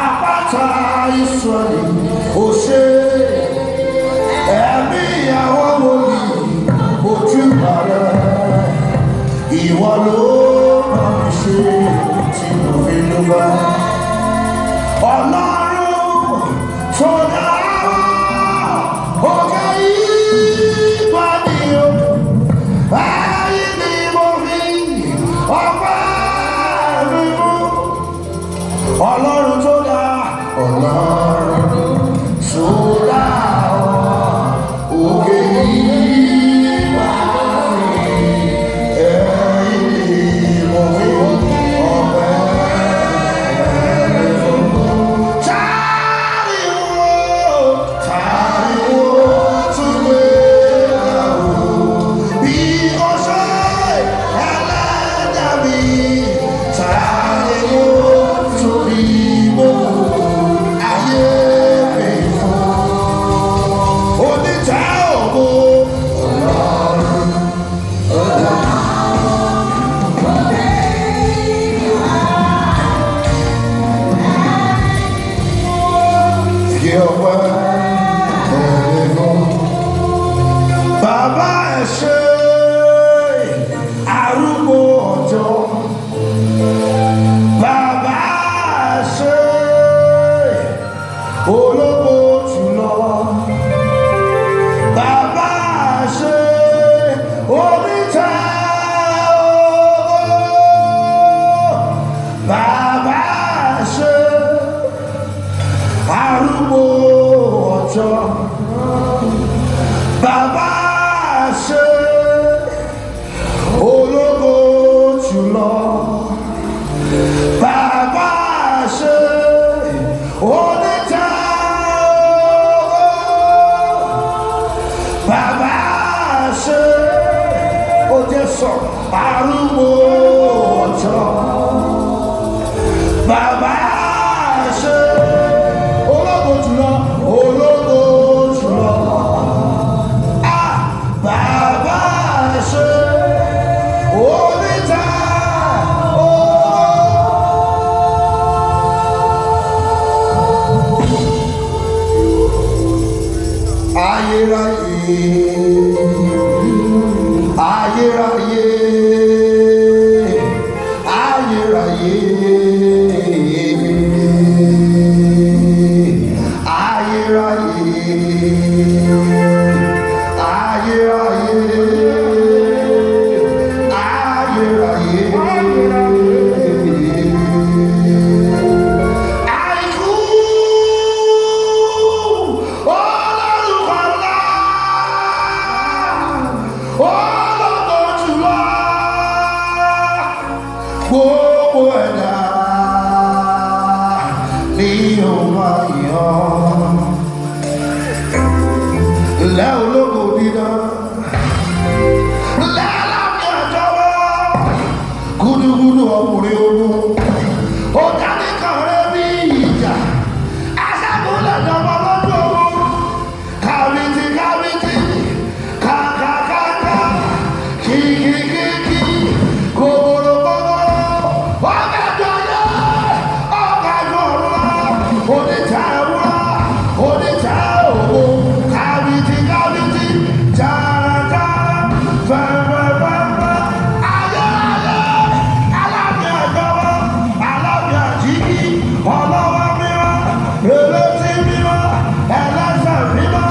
àpáta Ísírẹ́lì ó ṣe ẹ̀mí àwọn wòlíì ojúbà rẹ̀ ìwọ ló bá mi ṣe tí mo fi dúpẹ́. Ọlọ́run tó dá òkè ìgbà ni o ẹ̀yìn ni mo fi ọpẹ́ mi mú. Ọlọ́run tó dá òkè ìgbà ni ẹ̀yìn ni mo fi ọpẹ́ mi mú. Táriwo tún gbé bí ó ṣe ẹlẹ́dàá mi. Táriwo tún bí gbogbo ayé mi fún. Oníjà ògo Ọlọ́run kí ọpẹ́ tẹ̀lé fún. Bàbá ẹ ṣé arúgbó ọjọ́. Bàbá ẹ ṣé ológo jùlọ. Bàbá ẹ ṣé oníjà ògo. Bàbá ẹ ṣé arúgbó ọjọ́. Bàbá ẹ ṣé ológo jùlọ. Bàbá ẹ ṣé oníjà ògo. Bàbá ẹ ṣé ó jẹ́ sọ arúgbó ọjọ́. Bàbá ẹ ṣé ológo jùlọ, ológo jùlọ. Bàbá ẹ ṣé oníjà ògo. Ayérayé, ayérayé, ayérayé, àìkú olórúkọ ńlá, ológo jùlọ. Gbogbo ẹ̀dá ni ó máa yọ̀. Lẹ́ ológo dídán, lẹ́ lábẹ́ àjọwọ́, gúdúgúdú ọkùnrin ogun, ó dání kan rẹ̀ bí ìjà, aṣáàbùlẹ̀ jọba lójú ogun, kàwìtì kàwìtì, kàkàkàkà, kìkìkìkì, kòkòrò kòkòrò, ọ̀gájú ayé, ọ̀gájú ọ̀run lọ, oníjà ewúrẹ́, oníjà ògo, kàwìtì kàwìtì, jàràjàrà, fẹ́fẹ́fẹ́fẹ́, ayérayé, alábẹ́ àjọwọ́, alábẹ́ àjíkí, ọlọ́wọ́ mímọ́, elétí mímọ́, ẹlẹ́sẹ̀ mímọ́,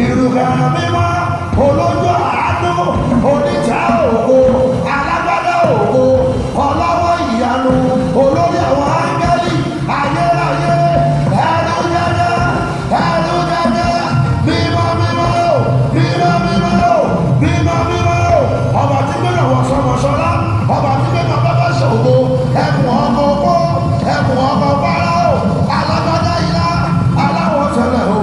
ìrùkẹ̀rẹ̀ mímọ́, olójú àánú, oníjà ògo, alágbádá ògo, ọlọ́wọ́ ìyanu, olórí àwọn áńgẹ́lì, ayérayé, ẹnu jẹjẹ, mímọ́ mímọ́, mímọ́ mímọ́, mímọ́ mímọ́, ọba tí gbẹ̀rẹ̀ wọ̀sọ̀wọ̀sọ̀lá, ọba tí gbẹ̀rẹ̀ bẹ́bẹ́ ṣògo, ẹkùn ọkọ̀ owó, ẹkùn ọkọ̀ fáráò, alágbádá ilá, aláwọ̀ tẹ̀lẹ̀ o,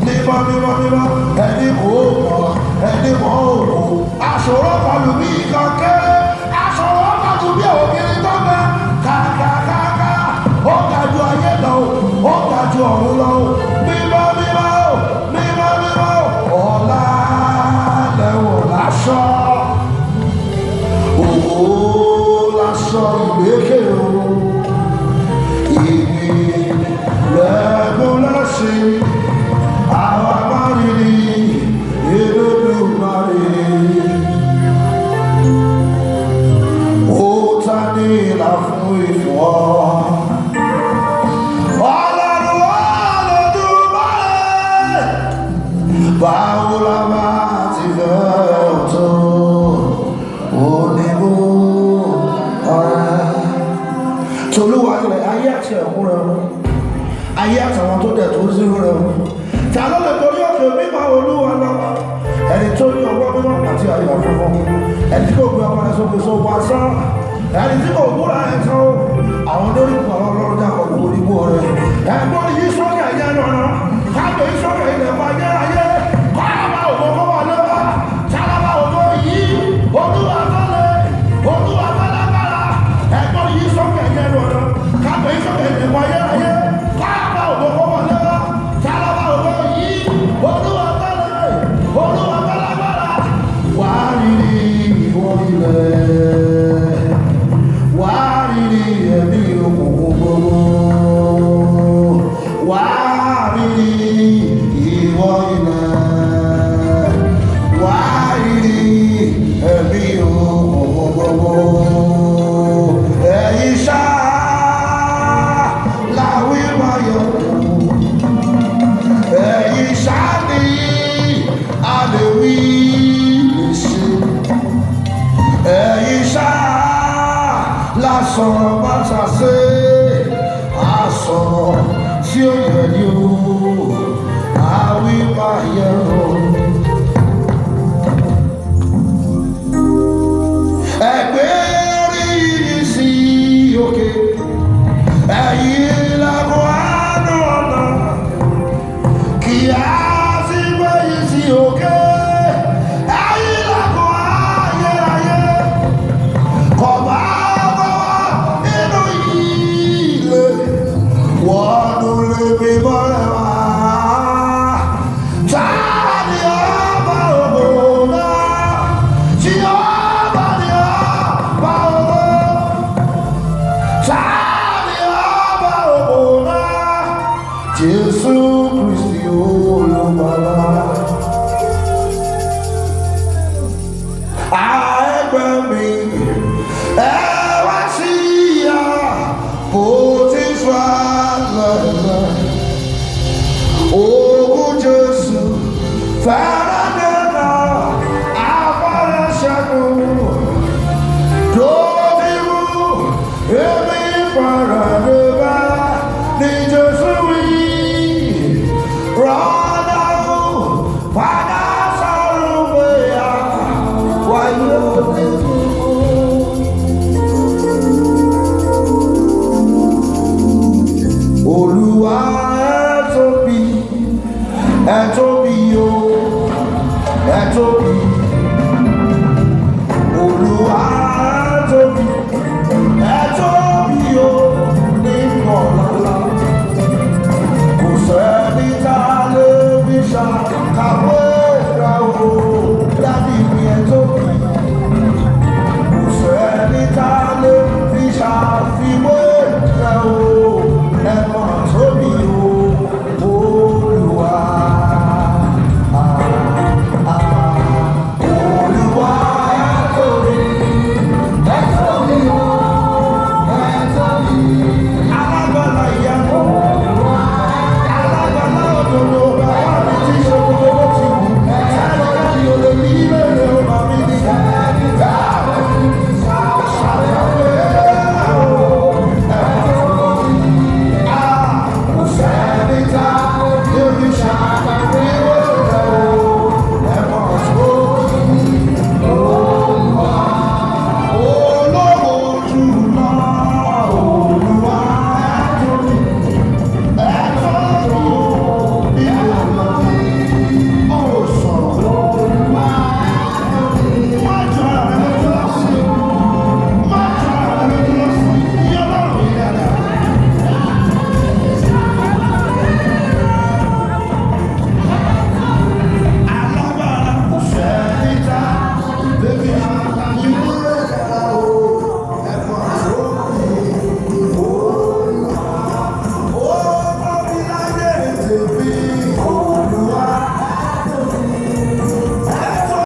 mímọ́ mímọ́ mímọ́, ẹni mò ó mọ̀, ẹni mò ó mọ̀, aṣòro kọlù bí kankẹ́, aṣòro kọlù bí òkèrè tó gbẹ, kàkàkàkà, ó ga ju ayé lọ, ó ga ju ọ̀run lọ, mímọ́ mímọ́, mímọ́ mímọ́, ọ̀la lẹ́wọ̀n láṣọ, òwò láṣọ ìgbékè o, ìgbé. rẹ̀ fún ẹni tí kò gbé ọkọ rẹ̀ sókè sókè wá sán ẹni tí kò gbúra ẹ̀ tán àwọn lórí kù àwọn ọlọ́run dàpọ̀ gbogbo onígbò rẹ̀ ẹ̀gbọ́n yìí sókè ẹ̀yẹ lọ́nà káàdé yìí sókè ilẹ̀ fún ayérayé kọ́ọ̀bà ògbó kọ́wà lọ́wọ́ sálábà ògbó yìí olúwa tọ́lẹ̀ olúwa tọ́lágbára ẹ̀gbọ́n yìí sókè ẹ̀yẹ lọ́nà káàdé yìí sókè ilẹ̀ fún ayérayé kọ́ọ̀bà ògbó kọ́wà lọ́wọ́ sálábà ògbó yìí olúwa tọ́lẹ̀ olúwa tọ́lágbára wàá rí ìwọ ilẹ̀ wàá rí ẹ̀mí òkùnkùn gbogbo wàá rí ìwọ ilẹ̀ wàá rí ẹ̀mí òkùnkùn gbogbo ẹ̀yin ṣá láwí wáyọ̀ ẹ̀yin ṣá ní àlèwí lè ṣe ẹ̀yin ṣá lásọ̀rọ̀ bá ṣàṣe àsọ̀rọ̀ tí ó yẹ ní o àwí máa yẹ rọ̀.